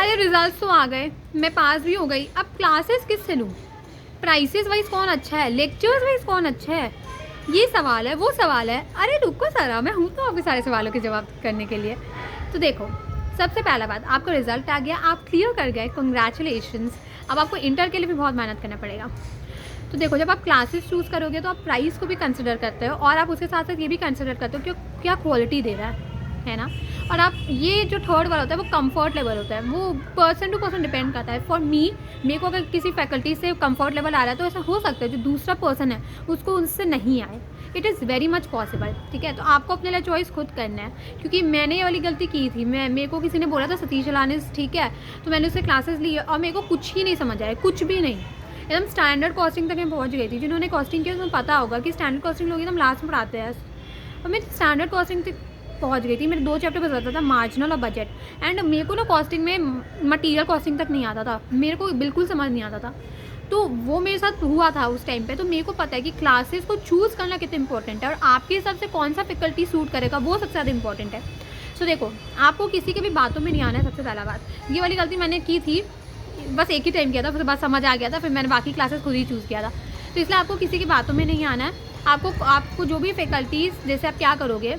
अरे रिजल्ट्स तो आ गए, मैं पास भी हो गई, अब क्लासेस किससे लूँ? प्राइसेस वाइज कौन अच्छा है, लेक्चर्स वाइज कौन अच्छा है, ये सवाल है, वो सवाल है। अरे रुको सर, मैं हूँ तो आपके सारे सवालों के जवाब करने के लिए। तो देखो, सबसे पहला बात, आपका रिजल्ट आ गया, आप क्लियर कर गए, कंग्रेचुलेशंस। अब आपको इंटर के लिए भी बहुत मेहनत करना पड़ेगा। तो देखो, जब आप क्लासेस चूज़ करोगे तो आप प्राइस को भी कंसिडर करते हो और आप उसके साथ साथ ये भी कंसिडर करते हो कि क्या क्वालिटी दे रहा है ना। और आप ये जो थर्ड वाला होता है वो कंफर्ट लेवल होता है, वो पर्सन टू पर्सन डिपेंड करता है। फॉर मी, मेरे को अगर किसी फैकल्टी से कंफर्ट लेवल आ रहा है तो ऐसा हो सकता है जो दूसरा पर्सन है उसको उससे नहीं आए। It is very much possible, ठीक है। तो आपको अपने लिए चॉइस खुद करना है, क्योंकि मैंने ये वाली गलती की थी। मेरे को किसी ने बोला था सतीश अलानी, ठीक है, तो मैंने उससे क्लासेस ली और मेरे को कुछ ही नहीं समझ आया, कुछ भी नहीं। एकदम स्टैंडर्ड कॉस्टिंग तक मैं पहुंच गई थी। जिन्होंने कॉस्टिंग किया उन्हें पता होगा कि स्टैंडर्ड कॉस्टिंग लोग एकदम लास्ट में पढ़ाते हैं, और मैं स्टैंडर्ड कॉस्टिंग तक पहुंच गई थी। मेरे 2 चैप्टर बस रहता था, मार्जिनल और बजट। एंड मेरे को ना कॉस्टिंग में मटीरियल कॉस्टिंग तक नहीं आता था, मेरे को बिल्कुल समझ नहीं आता था। तो वो मेरे साथ हुआ था उस टाइम पे। तो मेरे को पता है कि क्लासेस को चूज़ करना कितना इंपॉर्टेंट है और आपके हिसाब से कौन सा फैकल्टी सूट करेगा वो सबसे ज़्यादा इंपॉर्टेंट है। सो देखो, आपको किसी के भी बातों में नहीं आना है। सबसे पहला बात, ये वाली गलती मैंने की थी, बस एक ही टाइम किया था, फिर बाद समझ आ गया था, फिर मैंने बाकी क्लासेस खुद ही चूज़ किया था। तो इसलिए आपको किसी की बातों में नहीं आना है। आपको जो भी फैकल्टीज़, जैसे आप क्या करोगे,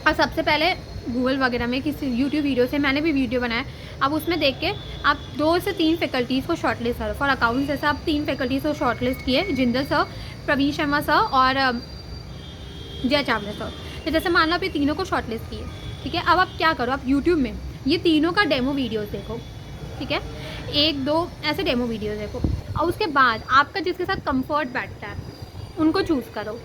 और सबसे पहले गूगल वगैरह में किसी यूट्यूब वीडियो से, मैंने भी वीडियो बनाया, अब उसमें देख के आप 2 से 3 फैकल्टीज़ को शॉर्टलिस्ट करो। फॉर अकाउंट्स जैसे आप 3 फैकल्टीज़ को शॉर्टलिस्ट किए, जिंदल सर, प्रवीण शर्मा सर और जय चावला सर। तो जैसे मान लो आप ये तीनों को शॉर्टलिस्ट किए, ठीक है। अब आप क्या करो, आप यूट्यूब में ये तीनों का डेमो वीडियोज़ देखो, ठीक है, 1-2 ऐसे डेमो वीडियोज़ देखो, और उसके बाद आपका जिसके साथ कंफर्ट बैठता है उनको चूज़ करो।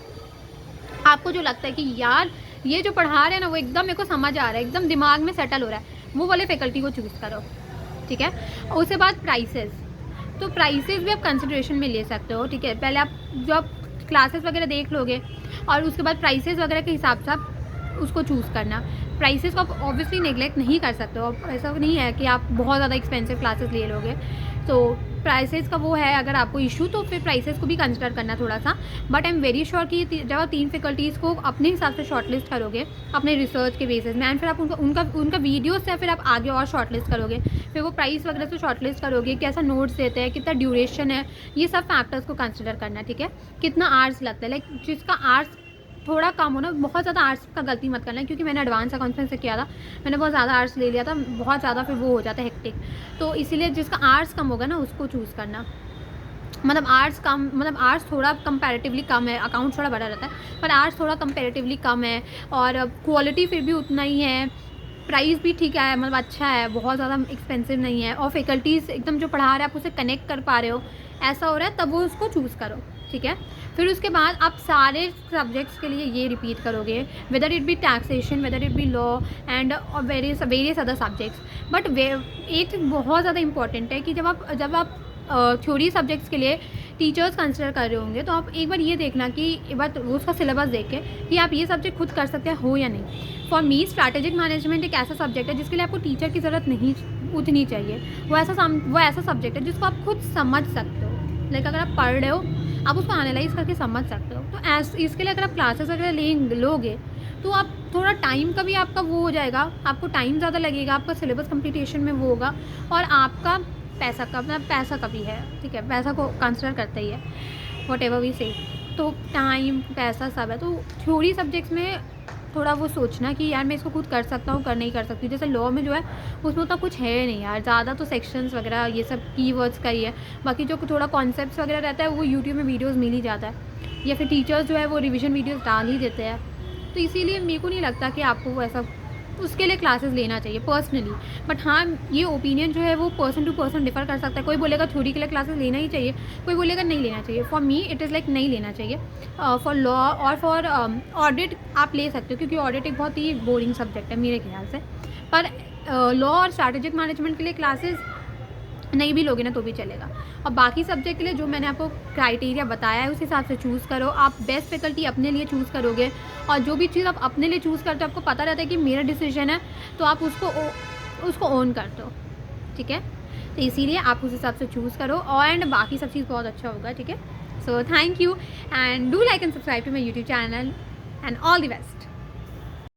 आपको जो लगता है कि यार ये जो पढ़ा रहे हैं ना वो एकदम मेरे को समझ आ रहा है, एकदम दिमाग में सेटल हो रहा है, वो वाले फैकल्टी को चूज़ करो, ठीक है। और उसके बाद प्राइसेस, तो प्राइसेस भी आप कंसिडरेशन में ले सकते हो, ठीक है। पहले आप जो आप क्लासेस वगैरह देख लोगे और उसके बाद प्राइसेस वगैरह के हिसाब से आप उसको चूज़ करना। प्राइसेस को आप ऑब्वियसली नेगलेक्ट नहीं कर सकते हो, ऐसा नहीं है कि आप बहुत ज़्यादा एक्सपेंसिव क्लासेस ले लोगे। तो प्राइसेस का वो है, अगर आपको इशू, तो फिर प्राइसेस को भी कंसिडर करना थोड़ा सा। But I am very sure कि जब आप 3 फैकल्टीज़ को अपने हिसाब से शॉर्टलिस्ट करोगे अपने रिसर्च के बेसिस में, एंड फिर आप उनका वीडियो से फिर आप आगे और शॉर्टलिस्ट करोगे, फिर वो प्राइस वगैरह से शॉर्टलिस्ट करोगे, कैसा नोट्स देते हैं, कितना ड्यूरेशन है, ये सब फैक्टर्स को कंसिडर करना, ठीक है। कितना आर्ट्स लगता है, लाइक जिसका आर्ट्स थोड़ा कम हो ना, बहुत ज़्यादा आर्ट्स का गलती मत करना, क्योंकि मैंने एडवांस अकाउंट्स से किया था, मैंने बहुत ज़्यादा आर्ट्स ले लिया था, बहुत ज़्यादा फिर वो हो जाता है हेक्टिक। तो इसीलिए जिसका आर्ट्स कम होगा ना उसको चूज़ करना। मतलब आर्ट्स थोड़ा कंपैरेटिवली कम है, अकाउंट्स थोड़ा बड़ा रहता है, पर आर्ट्स थोड़ा कंपैरेटिवली कम है, और क्वालिटी फिर भी उतना ही है, प्राइस भी ठीक है, मतलब अच्छा है, बहुत ज़्यादा एक्सपेंसिव नहीं है, और फैकल्टीज़ एकदम जो पढ़ा रहे हैं आप उसे कनेक्ट कर पा रहे हो, ऐसा हो रहा है, तब वो उसको चूज़ करो, ठीक है। फिर उसके बाद आप सारे सब्जेक्ट्स के लिए ये रिपीट करोगे, whether it be taxation, whether it be law and various other subjects. But एक चीज़ बहुत ज़्यादा इंपॉर्टेंट है कि जब आप थ्योरी सब्जेक्ट्स के लिए टीचर्स कंसिडर कर रहे होंगे, तो आप एक बार ये देखना कि एक बार उसका सिलेबस देख के कि आप ये सब्जेक्ट खुद कर सकते हो या नहीं। फॉर मी स्ट्रैटेजिक मैनेजमेंट एक ऐसा सब्जेक्ट है जिसके लिए आपको टीचर की ज़रूरत नहीं उतनी चाहिए। वो ऐसा सब्जेक्ट है जिसको आप खुद समझ सकते हो, लाइक अगर आप पढ़ रहे हो आप उसको एनालाइज करके समझ सकते हो। तो इसके लिए अगर आप क्लासेस वगैरह लोगे तो आप थोड़ा टाइम का भी आपका वो हो जाएगा, आपको टाइम ज़्यादा लगेगा, आपका सिलेबस कंप्लीटेशन में वो होगा, और आपका पैसा का भी है, ठीक है, पैसा को कंसिडर करता ही है, वॉट एवर वी से। तो टाइम, पैसा सब है। तो थ्योरी सब्जेक्ट्स में थोड़ा वो सोचना कि यार मैं इसको खुद कर सकता हूँ, कर नहीं कर सकती। जैसे लॉ में जो है उसमें उतना कुछ है नहीं यार, ज़्यादा तो सेक्शंस वगैरह ये सब कीवर्ड्स का ही है, बाकी जो थोड़ा कॉन्सेप्ट्स वगैरह रहता है वो यूट्यूब में वीडियोज़ मिल ही जाता है, या फिर टीचर्स जो है वो रिविजन वीडियोज़ डाल ही देते हैं। तो इसीलिए मेरे को नहीं लगता कि आपको वो ऐसा उसके लिए क्लासेस लेना चाहिए पर्सनली। बट हाँ, ये ओपिनियन जो है वो पर्सन टू पर्सन डिफर कर सकता है। कोई बोलेगा थ्योरी के लिए क्लासेस लेना ही चाहिए, कोई बोलेगा नहीं लेना चाहिए। For me it is like नहीं लेना चाहिए। फॉर लॉ और फॉर ऑडिट आप ले सकते हो, क्योंकि ऑडिट एक बहुत ही बोरिंग सब्जेक्ट है मेरे ख्याल से। पर लॉ और स्ट्रैटेजिक मैनेजमेंट के लिए क्लासेस नहीं भी लोगे ना तो भी चलेगा। और बाकी सब्जेक्ट के लिए जो मैंने आपको क्राइटेरिया बताया है उस हिसाब से चूज़ करो। आप बेस्ट फैकल्टी अपने लिए चूज़ करोगे, और जो भी चीज़ आप अपने लिए चूज़ करते हो आपको पता रहता है कि मेरा डिसीजन है, तो आप उसको ओन करते हो, ठीक है। तो इसीलिए आप उस हिसाब से चूज़ करो, और एंड बाकी सब चीज़ बहुत अच्छा होगा, ठीक है। So thank you and do like and subscribe to my YouTube channel and all the best.